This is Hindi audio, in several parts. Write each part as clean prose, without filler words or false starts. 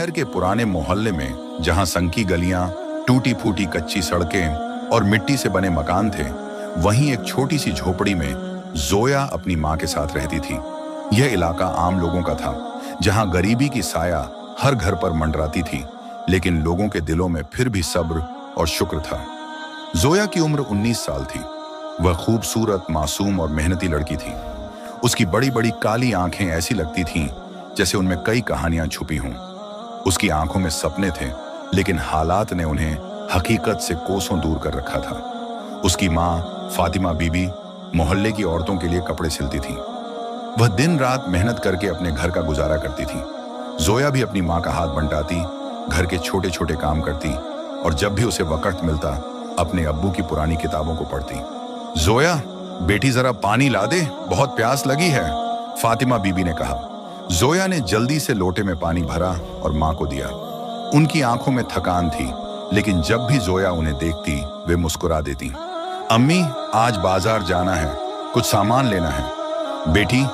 शहर के पुराने मोहल्ले में, जहां संकी गलियां, टूटी फूटी कच्ची सड़कें और मिट्टी से बने मकान थे, वहीं एक छोटी सी झोपड़ी में जोया अपनी मां के साथ रहती थी। यह इलाका आम लोगों का था, जहां गरीबी की साया हर घर पर मंडराती थी, लेकिन लोगों के दिलों में फिर भी सब्र और शुक्र था। जोया की उम्र 19 साल थी। वह खूबसूरत, मासूम और मेहनती लड़की थी। उसकी बड़ी बड़ी काली आंखें ऐसी लगती थीं जैसे उनमें कई कहानियां छुपी हों। उसकी आंखों में सपने थे, लेकिन हालात ने उन्हें हकीकत से कोसों दूर कर रखा था। उसकी मां फातिमा बीबी मोहल्ले की औरतों के लिए कपड़े सिलती थी। वह दिन रात मेहनत करके अपने घर का गुजारा करती थी। जोया भी अपनी मां का हाथ बंटाती, घर के छोटे छोटे काम करती और जब भी उसे वक्त मिलता अपने अब्बू की पुरानी किताबों को पढ़ती। जोया, बेटी जरा पानी ला दे, बहुत प्यास लगी है, फातिमा बीबी ने कहा। जोया ने जल्दी से लोटे में पानी भरा और मां को दिया। उनकी आंखों में थकान थी, लेकिन जब भी जोया उन्हें देखती वे मुस्कुरा देती। अम्मी, आज बाजार जाना है, कुछ सामान लेना है। बेटी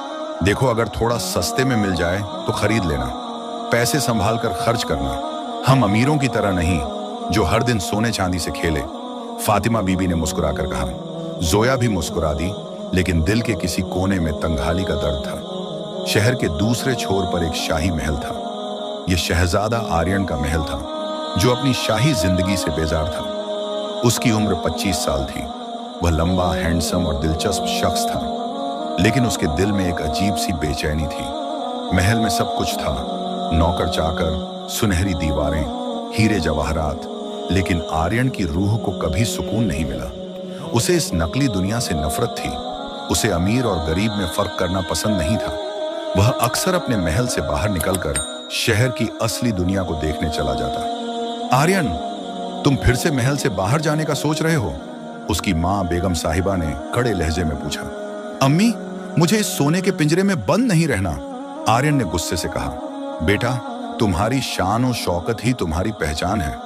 देखो, अगर थोड़ा सस्ते में मिल जाए तो खरीद लेना, पैसे संभाल कर खर्च करना। हम अमीरों की तरह नहीं जो हर दिन सोने चांदी से खेले, फातिमा बीबी ने मुस्कुराकर कहा। जोया भी मुस्कुरा दी, लेकिन दिल के किसी कोने में तंगहाली का दर्द था। शहर के दूसरे छोर पर एक शाही महल था। यह शहजादा आर्यन का महल था, जो अपनी शाही जिंदगी से बेजार था। उसकी उम्र 25 साल थी। वह लंबा, हैंडसम और दिलचस्प शख्स था, लेकिन उसके दिल में एक अजीब सी बेचैनी थी। महल में सब कुछ था, नौकर चाकर, सुनहरी दीवारें, हीरे जवाहरात, लेकिन आर्यन की रूह को कभी सुकून नहीं मिला। उसे इस नकली दुनिया से नफरत थी। उसे अमीर और गरीब में फर्क करना पसंद नहीं था। वह अक्सर अपने महल से बाहर निकलकर शहर की असली दुनिया को देखने चला जाता। आर्यन, तुम फिर से महल से बाहर जाने का सोच रहे हो? उसकी मां बेगम साहिबा ने कड़े लहजे में पूछा। अम्मी, मुझे इस सोने के पिंजरे में बंद नहीं रहना, आर्यन ने गुस्से से कहा। बेटा, तुम्हारी शान और शौकत ही तुम्हारी पहचान है।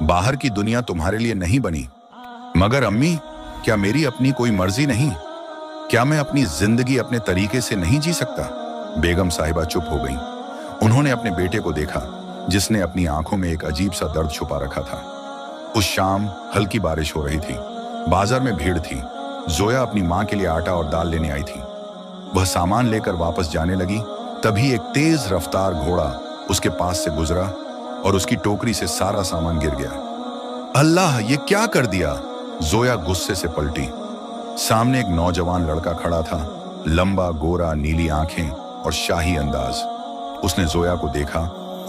बाहर की दुनिया तुम्हारे लिए नहीं बनी। मगर अम्मी, क्या मेरी अपनी कोई मर्जी नहीं? क्या मैं अपनी जिंदगी अपने तरीके से नहीं जी सकता? बेगम साहिबा चुप हो गईं। उन्होंने अपने बेटे को देखा, जिसने अपनी आंखों में एक अजीब सा दर्द छुपा रखा था। उस शाम हल्की बारिश हो रही थी। बाजार में भीड़ थी। जोया अपनी मां के लिए आटा और दाल लेने आई थी। वह सामान लेकर वापस जाने लगी, तभी एक तेज रफ्तार घोड़ा उसके पास से गुजरा और उसकी टोकरी से सारा सामान गिर गया। अल्लाह, ये क्या कर दिया? जोया गुस्से से पलटी। सामने एक नौजवान लड़का खड़ा था, लंबा, गोरा, नीली आंखें और शाही अंदाज। उसने जोया को देखा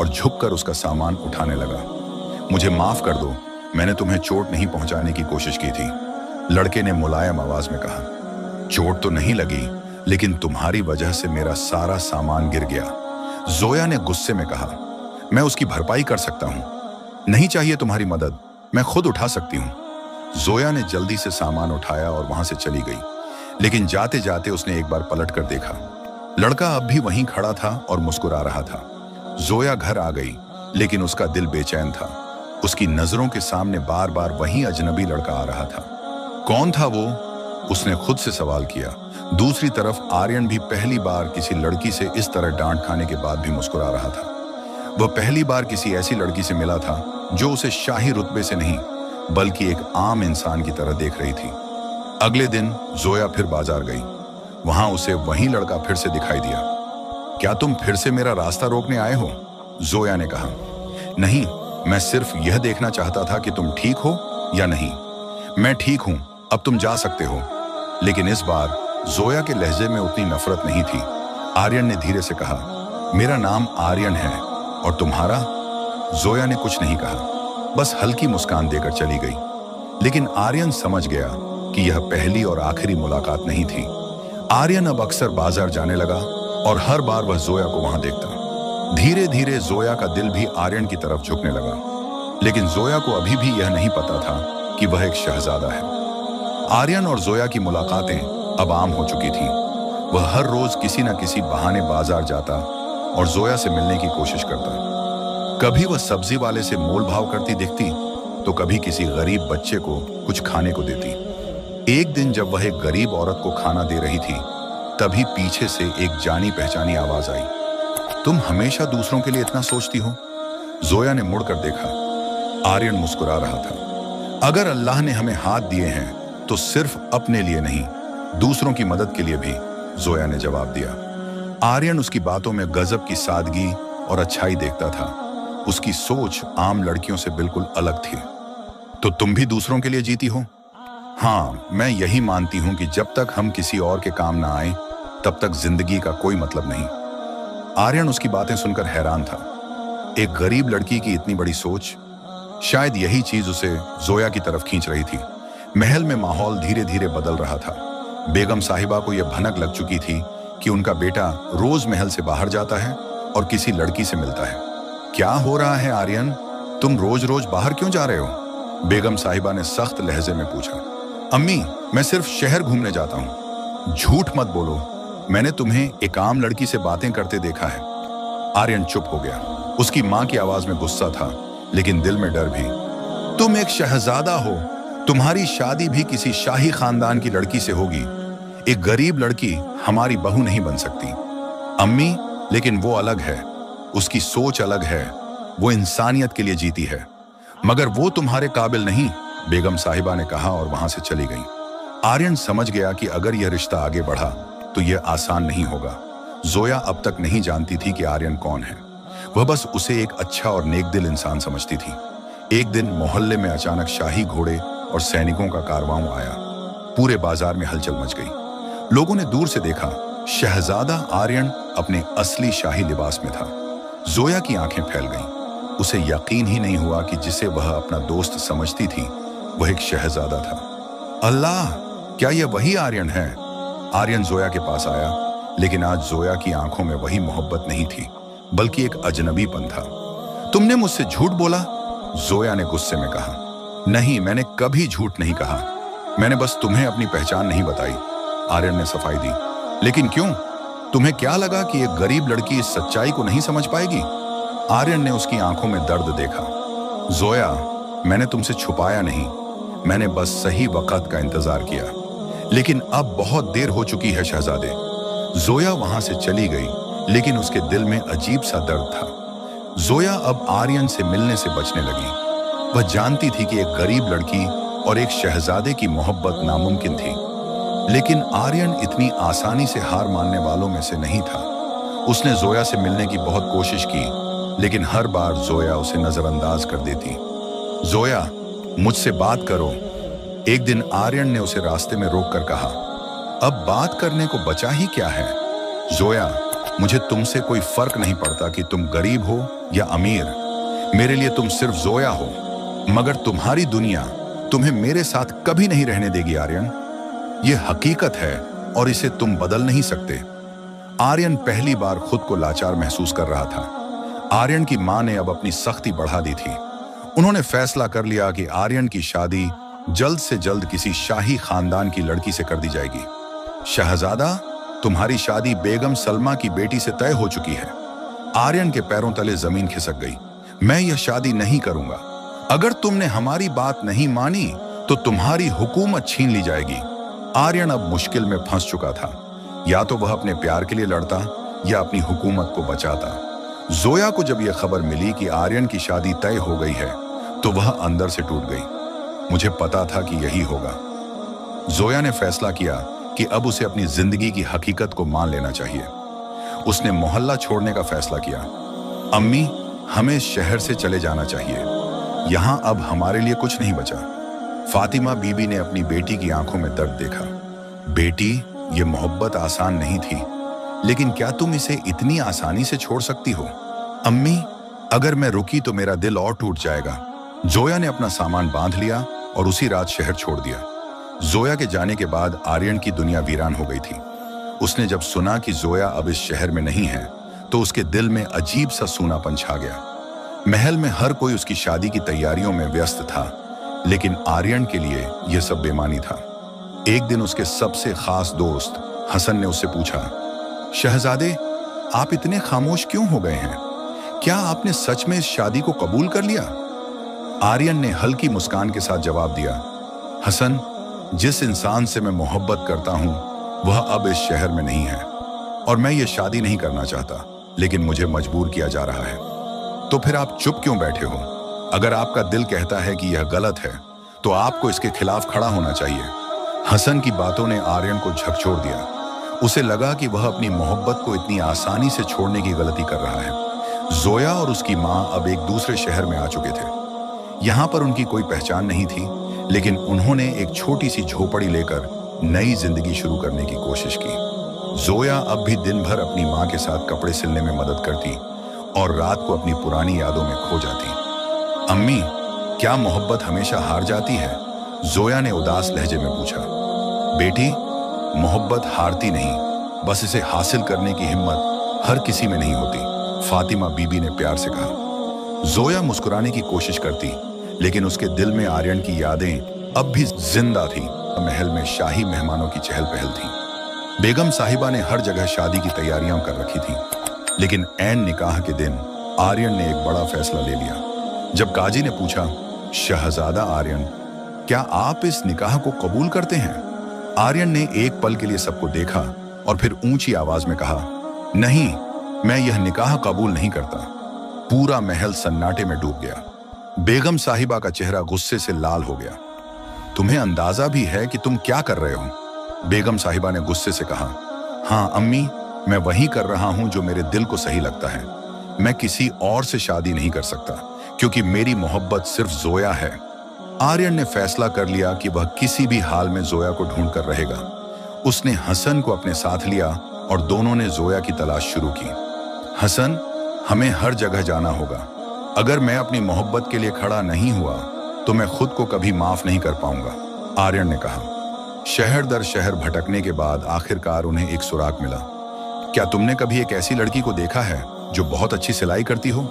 और झुककर उसका सामान उठाने लगा। मुझे माफ कर दो, मैंने तुम्हें चोट नहीं पहुंचाने की कोशिश की थी, लड़के ने मुलायम आवाज में कहा। चोट तो नहीं लगी, लेकिन तुम्हारी वजह से मेरा सारा सामान गिर गया, जोया ने गुस्से में कहा। मैं उसकी भरपाई कर सकता हूं। नहीं चाहिए तुम्हारी मदद, मैं खुद उठा सकती हूं। जोया ने जल्दी से सामान उठाया और वहां से चली गई, लेकिन जाते जाते उसने एक बार पलट कर देखा। लड़का अब भी वहीं खड़ा था और मुस्कुरा रहा था। जोया घर आ गई, लेकिन उसका दिल बेचैन था। उसकी नजरों के सामने बार बार वही अजनबी लड़का आ रहा था। कौन था वो? उसने खुद से सवाल किया। दूसरी तरफ आर्यन भी पहली बार किसी लड़की से इस तरह डांट खाने के बाद भी मुस्कुरा रहा था। वह पहली बार किसी ऐसी लड़की से मिला था जो उसे शाही रुतबे से नहीं, बल्कि एक आम इंसान की तरह देख रही थी। अगले दिन जोया फिर बाजार गई। वहां उसे वही लड़का फिर से दिखाई दिया। क्या तुम फिर से मेरा रास्ता रोकने आए हो? जोया ने कहा। नहीं, मैं सिर्फ यह देखना चाहता था कि तुम ठीक हो या नहीं। मैं ठीक हूं, अब तुम जा सकते हो। लेकिन इस बार जोया के लहजे में उतनी नफरत नहीं थी। आर्यन ने धीरे से कहा, मेरा नाम आर्यन है, और तुम्हारा? जोया ने कुछ नहीं कहा, बस हल्की मुस्कान देकर चली गई। लेकिन आर्यन समझ गया कि यह पहली और आखिरी मुलाकात नहीं थी। आर्यन अब अक्सर बाजार जाने लगा और हर बार वह जोया को वहां देखता। धीरे धीरे जोया का दिल भी आर्यन की तरफ झुकने लगा, लेकिन जोया को अभी भी यह नहीं पता था कि वह एक शहजादा है। आर्यन और जोया की मुलाकातें अब आम हो चुकी थीं। वह हर रोज किसी न किसी बहाने बाजार जाता और जोया से मिलने की कोशिश करता। कभी वह सब्जी वाले से मोल भाव करती दिखती, तो कभी किसी गरीब बच्चे को कुछ खाने को देती। एक दिन जब वह एक गरीब औरत को खाना दे रही थी, तभी पीछे से एक जानी पहचानी आवाज आई। तुम हमेशा दूसरों के लिए इतना सोचती हो? जोया ने मुड़कर देखा। आर्यन मुस्कुरा रहा था। अगर अल्लाह ने हमें हाथ दिए हैं तो सिर्फ अपने लिए नहीं, दूसरों की मदद के लिए भी, जोया ने जवाब दिया। आर्यन उसकी बातों में गजब की सादगी और अच्छाई देखता था। उसकी सोच आम लड़कियों से बिल्कुल अलग थी। तो तुम भी दूसरों के लिए जीती हो? हाँ, मैं यही मानती हूं कि जब तक हम किसी और के काम ना आए तब तक जिंदगी का कोई मतलब नहीं। आर्यन उसकी बातें सुनकर हैरान था। एक गरीब लड़की की इतनी बड़ी सोच, शायद यही चीज उसे जोया की तरफ खींच रही थी। महल में माहौल धीरे धीरे बदल रहा था। बेगम साहिबा को यह भनक लग चुकी थी कि उनका बेटा रोज महल से बाहर जाता है और किसी लड़की से मिलता है। क्या हो रहा है आर्यन? तुम रोज रोज बाहर क्यों जा रहे हो? बेगम साहिबा ने सख्त लहजे में पूछा। अम्मी, मैं सिर्फ शहर घूमने जाता हूँ। झूठ मत बोलो, मैंने तुम्हें एक आम लड़की से बातें करते देखा है। आर्यन चुप हो गया। उसकी माँ की आवाज में गुस्सा था, लेकिन दिल में डर भी। तुम एक शहजादा हो, तुम्हारी शादी भी किसी शाही खानदान की लड़की से होगी। एक गरीब लड़की हमारी बहू नहीं बन सकती। अम्मी, लेकिन वो अलग है, उसकी सोच अलग है, वो इंसानियत के लिए जीती है। मगर वो तुम्हारे काबिल नहीं, बेगम साहिबा ने कहा और वहां से चली गई। आर्यन समझ गया कि अगर यह रिश्ता आगे बढ़ा तो यह आसान नहीं होगा। जोया अब तक नहीं जानती थी कि आर्यन कौन है। वह बस उसे एक अच्छा और नेकदिल इंसान समझती थी। एक दिन मोहल्ले में अचानक शाही घोड़े और सैनिकों का कारवां आया। पूरे बाजार में हलचल मच गई। लोगों ने दूर से देखा, शहजादा आर्यन अपने असली शाही लिबास में था। जोया की आंखें फैल गईं। उसे यकीन ही नहीं हुआ कि जिसे वह अपना दोस्त समझती थी वह एक शहजादा था। अल्लाह, क्या यह वही आर्यन है? आर्यन जोया के पास आया, लेकिन आज जोया की आंखों में वही मोहब्बत नहीं थी, बल्कि एक अजनबीपन था। तुमने मुझसे झूठ बोला? जोया ने गुस्से में कहा। नहीं, मैंने कभी झूठ नहीं कहा। मैंने बस तुम्हें अपनी पहचान नहीं बताई, आर्यन ने सफाई दी। लेकिन क्यों? तुम्हें क्या लगा कि एक गरीब लड़की इस सच्चाई को नहीं समझ पाएगी? आर्यन ने उसकी आंखों में दर्द देखा। जोया, मैंने तुमसे छुपाया नहीं, मैंने बस सही वक्त का इंतजार किया। लेकिन अब बहुत देर हो चुकी है शहजादे। जोया वहां से चली गई, लेकिन उसके दिल में अजीब सा दर्द था। जोया अब आर्यन से मिलने से बचने लगी। वह जानती थी कि एक गरीब लड़की और एक शहजादे की मोहब्बत नामुमकिन थी, लेकिन आर्यन इतनी आसानी से हार मानने वालों में से नहीं था। उसने जोया से मिलने की बहुत कोशिश की, लेकिन हर बार जोया उसे नजरअंदाज कर देती। जोया, मुझसे बात करो। एक दिन आर्यन ने उसे रास्ते में रोककर कहा। अब बात करने को बचा ही क्या है? जोया, मुझे तुमसे कोई फर्क नहीं पड़ता कि तुम गरीब हो या अमीर। मेरे लिए तुम सिर्फ जोया हो, मगर तुम्हारी दुनिया तुम्हें मेरे साथ कभी नहीं रहने देगी आर्यन। यह हकीकत है और इसे तुम बदल नहीं सकते। आर्यन पहली बार खुद को लाचार महसूस कर रहा था। आर्यन की मां ने अब अपनी सख्ती बढ़ा दी थी। उन्होंने फैसला कर लिया कि आर्यन की शादी जल्द से जल्द किसी शाही खानदान की लड़की से कर दी जाएगी। शहजादा, तुम्हारी शादी बेगम सलमा की बेटी से तय हो चुकी है। आर्यन के पैरों तले जमीन खिसक गई। मैं यह शादी नहीं करूंगा। अगर तुमने हमारी बात नहीं मानी तो तुम्हारी हुकूमत छीन ली जाएगी। आर्यन अब मुश्किल में फंस चुका था। या तो वह अपने प्यार के लिए लड़ता या अपनी हुकूमत को बचाता। जोया को जब यह खबर मिली कि आर्यन की शादी तय हो गई है तो वह अंदर से टूट गई। मुझे पता था कि यही होगा। जोया ने फैसला किया कि अब उसे अपनी जिंदगी की हकीकत को मान लेना चाहिए। उसने मोहल्ला छोड़ने का फैसला किया। अम्मी, हमें शहर से चले जाना चाहिए। यहां अब हमारे लिए कुछ नहीं बचा। फातिमा बीबी ने अपनी बेटी की आंखों में दर्द देखा। बेटी, ये मोहब्बत आसान नहीं थी, लेकिन क्या तुम इसे इतनी आसानी से छोड़ सकती हो? अम्मी, अगर मैं रुकी तो मेरा दिल और टूट जाएगा। जोया ने अपना सामान बांध लिया और उसी रात शहर छोड़ दिया। जोया के जाने के बाद आर्यन की दुनिया वीरान हो गई थी। उसने जब सुना कि जोया अब इस शहर में नहीं है तो उसके दिल में अजीब सा सूनापन छा गया। महल में हर कोई उसकी शादी की तैयारियों में व्यस्त था, लेकिन आर्यन के लिए यह सब बेमानी था। एक दिन उसके सबसे खास दोस्त हसन ने उससे पूछा, शहजादे, आप इतने खामोश क्यों हो गए हैं? क्या आपने सच में इस शादी को कबूल कर लिया? आर्यन ने हल्की मुस्कान के साथ जवाब दिया, हसन, जिस इंसान से मैं मोहब्बत करता हूं वह अब इस शहर में नहीं है और मैं ये शादी नहीं करना चाहता, लेकिन मुझे मजबूर किया जा रहा है। तो फिर आप चुप क्यों बैठे हो? अगर आपका दिल कहता है कि यह गलत है तो आपको इसके खिलाफ खड़ा होना चाहिए। हसन की बातों ने आर्यन को झकझोर दिया। उसे लगा कि वह अपनी मोहब्बत को इतनी आसानी से छोड़ने की गलती कर रहा है। जोया और उसकी माँ अब एक दूसरे शहर में आ चुके थे। यहाँ पर उनकी कोई पहचान नहीं थी, लेकिन उन्होंने एक छोटी सी झोपड़ी लेकर नई जिंदगी शुरू करने की कोशिश की। जोया अब भी दिन भर अपनी माँ के साथ कपड़े सिलने में मदद करती और रात को अपनी पुरानी यादों में खो जाती। अम्मी, क्या मोहब्बत हमेशा हार जाती है? जोया ने उदास लहजे में पूछा। बेटी, मोहब्बत हारती नहीं, बस इसे हासिल करने की हिम्मत हर किसी में नहीं होती, फातिमा बीबी ने प्यार से कहा। जोया मुस्कुराने की कोशिश करती, लेकिन उसके दिल में आर्यन की यादें अब भी जिंदा थीं। महल में शाही मेहमानों की चहल पहल थी। बेगम साहिबा ने हर जगह शादी की तैयारियां कर रखी थी, लेकिन ऐन निकाह के दिन आर्यन ने एक बड़ा फैसला ले लिया। जब काजी ने पूछा, शहजादा आर्यन, क्या आप इस निकाह को कबूल करते हैं? आर्यन ने एक पल के लिए सबको देखा और फिर ऊंची आवाज में कहा, नहीं, मैं यह निकाह कबूल नहीं करता। पूरा महल सन्नाटे में डूब गया। बेगम साहिबा का चेहरा गुस्से से लाल हो गया। तुम्हें अंदाजा भी है कि तुम क्या कर रहे हो? बेगम साहिबा ने गुस्से से कहा। हाँ अम्मी, मैं वही कर रहा हूं जो मेरे दिल को सही लगता है। मैं किसी और से शादी नहीं कर सकता, क्योंकि मेरी मोहब्बत सिर्फ जोया है। आर्यन ने फैसला कर लिया कि वह किसी भी हाल में जोया को ढूंढकर रहेगा। उसने हसन को अपने साथ लिया और दोनों ने जोया की तलाश शुरू की। हसन, हमें हर जगह जाना होगा। अगर मैं अपनी मोहब्बत के लिए खड़ा नहीं हुआ तो मैं खुद को कभी माफ नहीं कर पाऊंगा, आर्यन ने कहा। शहर दर शहर भटकने के बाद आखिरकार उन्हें एक सुराग मिला। क्या तुमने कभी एक ऐसी लड़की को देखा है जो बहुत अच्छी सिलाई करती हो?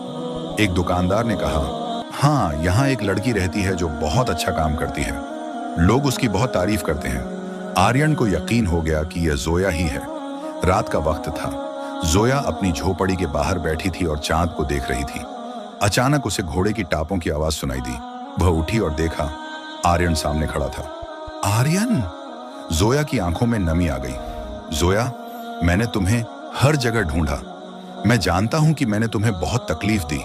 एक दुकानदार ने कहा। हाँ, यहाँ एक लड़की रहती है जो बहुत अच्छा काम करती है। लोग उसकी बहुत तारीफ करते हैं। आर्यन को यकीन हो गया कि यह जोया ही है। रात का वक्त था। जोया अपनी झोपड़ी के बाहर बैठी थी और चांद को देख रही थी। अचानक उसे घोड़े की टापों की आवाज सुनाई दी। वह उठी और देखा, आर्यन सामने खड़ा था। आर्यन! जोया की आंखों में नमी आ गई। जोया, मैंने तुम्हें हर जगह ढूंढा। मैं जानता हूं कि मैंने तुम्हें बहुत तकलीफ दी,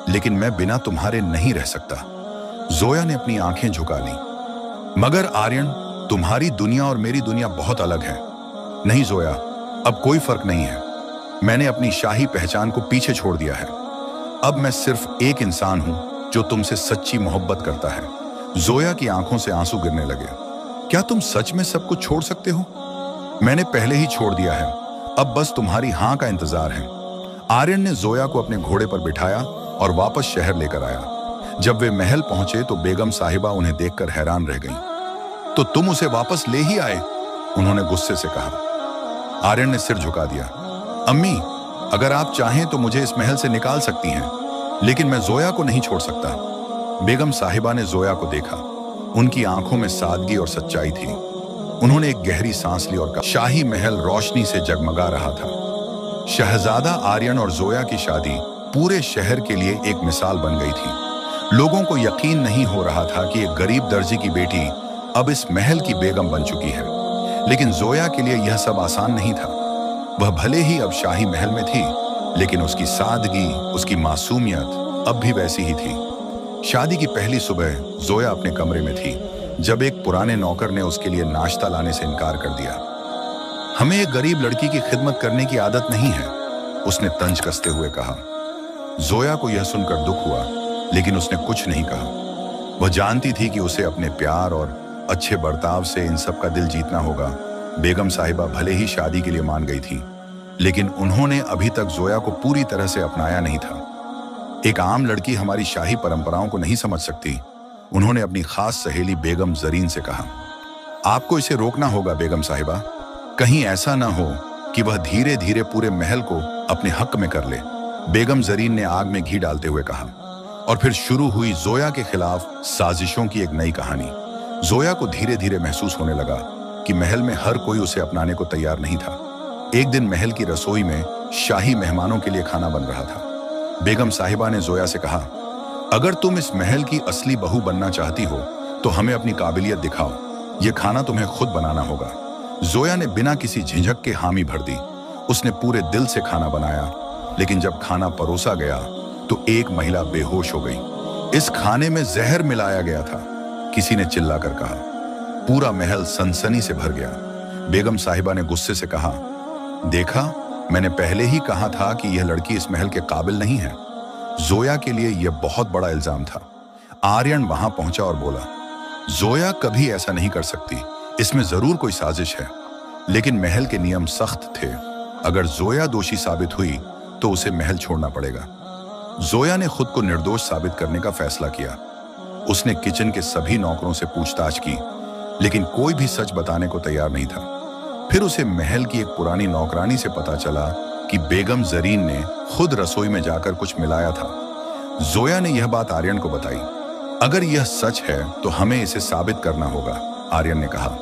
लेकिन मैं बिना तुम्हारे नहीं रह सकता। जोया ने अपनी आंखें झुका ली। मगर आर्यन, तुम्हारी दुनिया और मेरी दुनिया बहुत अलग है। नहीं जोया, अब कोई फर्क नहीं है। मैंने अपनी शाही पहचान को पीछे छोड़ दिया है। अब मैं सिर्फ एक इंसान हूं जो तुमसे सच्ची मोहब्बत करता है। जोया की आंखों से आंसू गिरने लगे। क्या तुम सच में सब कुछ छोड़ सकते हो? मैंने पहले ही छोड़ दिया है, अब बस तुम्हारी हाँ का इंतजार है। आर्यन ने जोया को अपने घोड़े पर बिठाया और वापस शहर लेकर आया। जब वे महल पहुंचे तो बेगम साहिबा उन्हें देखकर हैरान रह गईं। तो तुम उसे वापस ले ही आए? उन्होंने गुस्से से कहा। आर्यन ने सिर झुका दिया। अम्मी, अगर आप चाहें तो मुझे इस महल से निकाल सकती हैं, लेकिन मैं जोया को नहीं छोड़ सकता। बेगम साहिबा ने जोया को देखा। उनकी आंखों में सादगी और सच्चाई थी। उन्होंने एक गहरी सांस ली और कहा, शाही महल रोशनी से जगमगा रहा था। शहजादा आर्यन और जोया की शादी पूरे शहर के लिए एक मिसाल बन गई थी। लोगों को यकीन नहीं हो रहा था कि एक गरीब दर्जी की बेटी अब इस महल की बेगम बन चुकी है। लेकिन जोया के लिए यह सब आसान नहीं था। वह भले ही अब शाही महल में थी, लेकिन उसकी सादगी, उसकी मासूमियत अब भी वैसी ही थी। शादी की पहली सुबह जोया अपने कमरे में थी जब एक पुराने नौकर ने उसके लिए नाश्ता लाने से इनकार कर दिया। हमें एक गरीब लड़की की खिदमत करने की आदत नहीं है, उसने तंज कसते हुए कहा। जोया को यह सुनकर दुख हुआ, लेकिन उसने कुछ नहीं कहा। वह जानती थी कि उसे अपने प्यार और अच्छे बर्ताव से इन सब का दिल जीतना होगा। बेगम साहिबा भले ही शादी के लिए मान गई थी, लेकिन उन्होंने अभी तक जोया को पूरी तरह से अपनाया नहीं था। एक आम लड़की हमारी शाही परंपराओं को नहीं समझ सकती, उन्होंने अपनी खास सहेली बेगम जरीन से कहा। आपको इसे रोकना होगा बेगम साहिबा। कहीं ऐसा ना हो कि वह धीरे धीरे पूरे महल को अपने हक में कर ले, बेगम जरीन ने आग में घी डालते हुए कहा। और फिर शुरू हुई जोया के खिलाफ साजिशों की एक नई कहानी। जोया को धीरे धीरे महसूस होने लगा कि महल में हर कोई उसे अपनाने को तैयार नहीं था। एक दिन महल की रसोई में शाही मेहमानों के लिए खाना बन रहा था। बेगम साहिबा ने जोया से कहा, अगर तुम इस महल की असली बहू बनना चाहती हो तो हमें अपनी काबिलियत दिखाओ। ये खाना तुम्हें खुद बनाना होगा। जोया ने बिना किसी झिझक के हामी भर दी। उसने पूरे दिल से खाना बनाया, लेकिन जब खाना परोसा गया तो एक महिला बेहोश हो गई। इस खाने में जहर मिलाया गया था, किसी ने चिल्लाकर कहा। पूरा महल सनसनी से भर गया। बेगम साहिबा ने गुस्से से कहा, देखा, मैंने पहले ही कहा था कि यह लड़की इस महल के काबिल नहीं है। जोया के लिए यह बहुत बड़ा इल्जाम था। आर्यन वहां पहुंचा और बोला, जोया कभी ऐसा नहीं कर सकती, इसमें जरूर कोई साजिश है। लेकिन महल के नियम सख्त थे। अगर जोया दोषी साबित हुई तो उसे महल छोड़ना पड़ेगा। जोया ने खुद को निर्दोष साबित करने का फैसला किया। उसने किचन के सभी नौकरों से पूछताछ की, लेकिन कोई भी सच बताने को तैयार नहीं था। फिर उसे महल की एक पुरानी नौकरानी से पता चला कि बेगम जरीन ने खुद रसोई में जाकर कुछ मिलाया था। जोया ने यह बात आर्यन को बताई। अगर यह सच है तो हमें इसे साबित करना होगा, आर्यन ने कहा।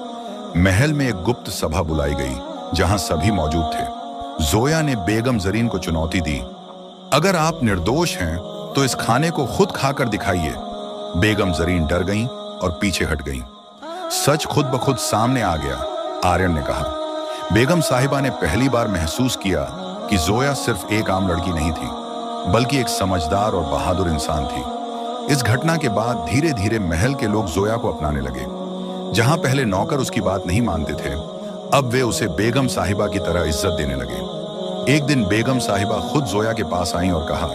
महल में एक गुप्त सभा बुलाई गई जहां सभी मौजूद थे। जोया ने बेगम जरीन को चुनौती दी, अगर आप निर्दोष हैं तो इस खाने को खुद खाकर दिखाइए। बेगम जरीन डर गईं और पीछे हट गईं। सच खुद ब खुद सामने आ गया, आर्यन ने कहा। बेगम साहिबा ने पहली बार महसूस किया कि जोया सिर्फ एक आम लड़की नहीं थी, बल्कि एक समझदार और बहादुर इंसान थी। इस घटना के बाद धीरे धीरे महल के लोग जोया को अपनाने लगे। जहां पहले नौकर उसकी बात नहीं मानते थे, अब वे उसे बेगम साहिबा की तरह इज्जत देने लगे। एक दिन बेगम साहिबा खुद जोया के पास आईं और कहा,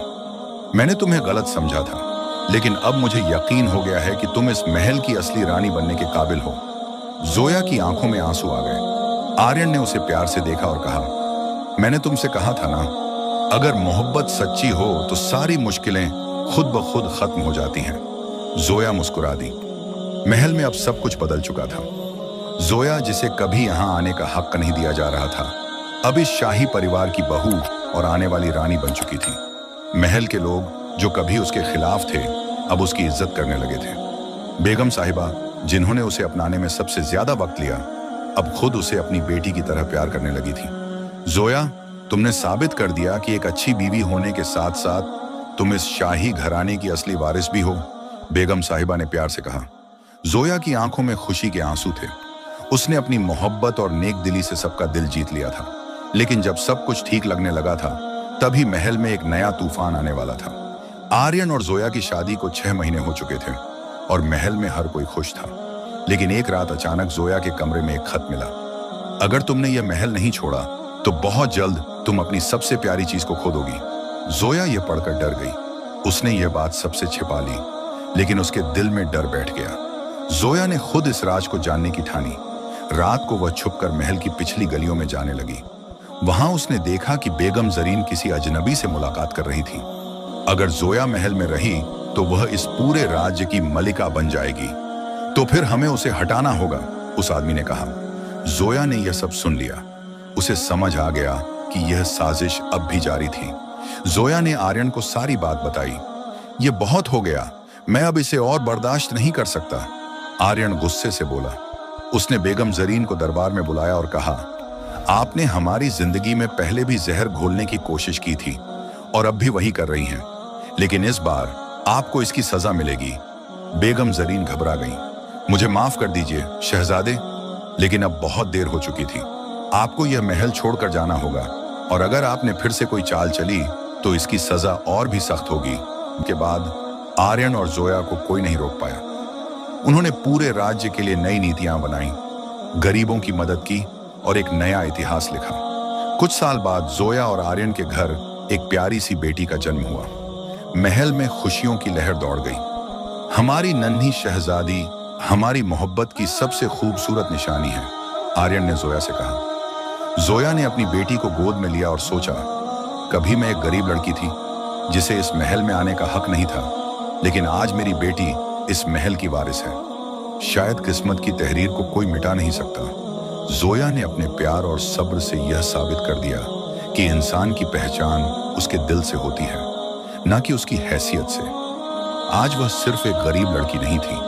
मैंने तुम्हें गलत समझा था, लेकिन अब मुझे यकीन हो गया है कि तुम इस महल की असली रानी बनने के काबिल हो। जोया की आंखों में आंसू आ गए। आर्यन ने उसे प्यार से देखा और कहा, मैंने तुमसे कहा था ना, अगर मोहब्बत सच्ची हो तो सारी मुश्किलें खुद ब खुद खत्म हो जाती हैं। जोया मुस्कुरा दी। महल में अब सब कुछ बदल चुका था। जोया, जिसे कभी यहां आने का हक नहीं दिया जा रहा था, अब इस शाही परिवार की बहू और आने वाली रानी बन चुकी थी। महल के लोग जो कभी उसके खिलाफ थे, अब उसकी इज्जत करने लगे थे। बेगम साहिबा, जिन्होंने उसे अपनाने में सबसे ज्यादा वक्त लिया, अब खुद उसे अपनी बेटी की तरह प्यार करने लगी थी। जोया, तुमने साबित कर दिया कि एक अच्छी बीवी होने के साथ साथ तुम इस शाही घराने की असली वारिस भी हो, बेगम साहिबा ने प्यार से कहा। जोया की आंखों में खुशी के आंसू थे। उसने अपनी मोहब्बत और नेक दिली से सबका दिल जीत लिया था। लेकिन जब सब कुछ ठीक लगने लगा था, तभी महल में एक नया तूफान आने वाला था। आर्यन और जोया की शादी को 6 महीने हो चुके थे और महल में हर कोई खुश था। लेकिन एक रात अचानक जोया के कमरे में एक खत मिला। अगर तुमने यह महल नहीं छोड़ा तो बहुत जल्द तुम अपनी सबसे प्यारी चीज को खो दोगी। जोया यह पढ़कर डर गई। उसने यह बात सबसे छिपा ली, लेकिन उसके दिल में डर बैठ गया। जोया ने खुद इस राज को जानने की ठानी। रात को वह छुपकर महल की पिछली गलियों में जाने लगी। वहां उसने देखा कि बेगम जरीन किसी अजनबी से मुलाकात कर रही थी। अगर जोया महल में रही तो वह इस पूरे राज्य की मलिका बन जाएगी, तो फिर हमें उसे हटाना होगा, उस आदमी ने कहा। जोया ने यह सब सुन लिया। उसे समझ आ गया कि यह साजिश अब भी जारी थी। जोया ने आर्यन को सारी बात बताई। यह बहुत हो गया, मैं अब इसे और बर्दाश्त नहीं कर सकता, आर्यन गुस्से से बोला। उसने बेगम जरीन को दरबार में बुलाया और कहा, आपने हमारी जिंदगी में पहले भी जहर घोलने की कोशिश की थी और अब भी वही कर रही हैं, लेकिन इस बार आपको इसकी सजा मिलेगी। बेगम जरीन घबरा गई। मुझे माफ कर दीजिए शहजादे, लेकिन अब बहुत देर हो चुकी थी। आपको यह महल छोड़कर जाना होगा, और अगर आपने फिर से कोई चाल चली तो इसकी सजा और भी सख्त होगी। के बाद आर्यन और जोया को कोई नहीं रोक पाया। उन्होंने पूरे राज्य के लिए नई नीतियां बनाई, गरीबों की मदद की और एक नया इतिहास लिखा। कुछ साल बाद जोया और आर्यन के घर एक प्यारी सी बेटी का जन्म हुआ। महल में खुशियों की लहर दौड़ गई। हमारी नन्ही शहजादी हमारी मोहब्बत की सबसे खूबसूरत निशानी है, आर्यन ने जोया से कहा। जोया ने अपनी बेटी को गोद में लिया और सोचा, कभी मैं एक गरीब लड़की थी जिसे इस महल में आने का हक नहीं था, लेकिन आज मेरी बेटी इस महल की वारिस है। शायद किस्मत की तहरीर को कोई मिटा नहीं सकता। जोया ने अपने प्यार और सब्र से यह साबित कर दिया कि इंसान की पहचान उसके दिल से होती है, न कि उसकी हैसियत से। आज वह सिर्फ एक गरीब लड़की नहीं थी,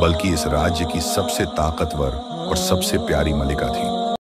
बल्कि इस राज्य की सबसे ताकतवर और सबसे प्यारी मलिका थी।